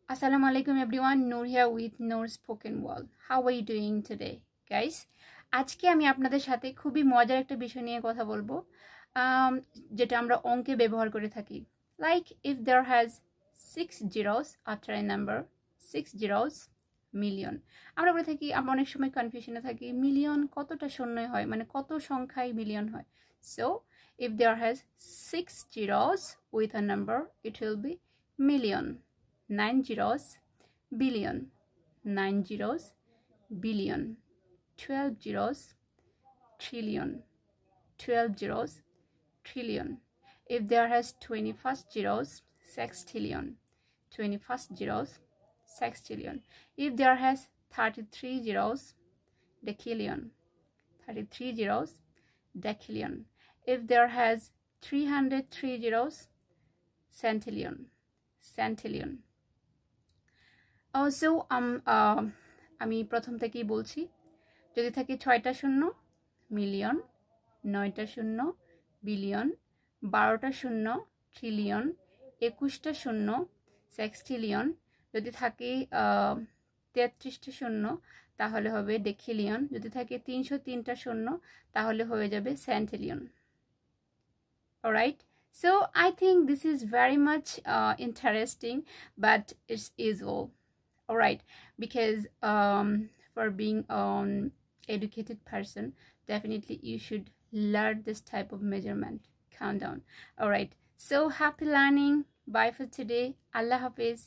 Assalamu alaikum everyone, Noor here with Noor Spoken Wall. How are you doing today, guys? আজকে আমি আপনাদের সাথে খুবই মজার একটা বিষয় নিয়ে কথা বলবো, যেটা আমরা অঙ্কে ব্যবহার করে থাকি। Like if there has 6 zeros after a number, 6 zeros million. আমরা বলে থাকি, আমরা অনেক সময় কনফিউশনে থাকি, মিলিয়ন কতটা শূন্য হয়, মানে কত সংখ্যায় মিলিয়ন হয়। So if there has 6 zeros with a number, it will be million. 9 zeros, billion. 9 zeros, billion. 12 zeros, trillion. 12 zeros, trillion. If there has 21st zeros, sextillion. 21st zeros, sextillion. If there has 33 zeros, decillion. 33 zeros, decillion. If there has 303 zeros, centillion. Centillion. Also আমি প্রথম থেকেই বলছি, যদি থাকে 6টা শূন্য million, 9টা শূন্য billion, 12টা শূন্য ট্রিলিয়ন, 21টা শূন্য সেক্সটিলিয়ন, যদি থাকে 33টা শূন্য তাহলে হবে ডেকিলিয়ন, যদি থাকে 303টা শূন্য তাহলে হয়ে যাবে সেন্টিলিয়ন। Alright, so I think this is very much interesting, but it's usual. Alright, because for being an educated person, definitely you should learn this type of measurement countdown. Alright, so happy learning. Bye for today. Allah Hafiz.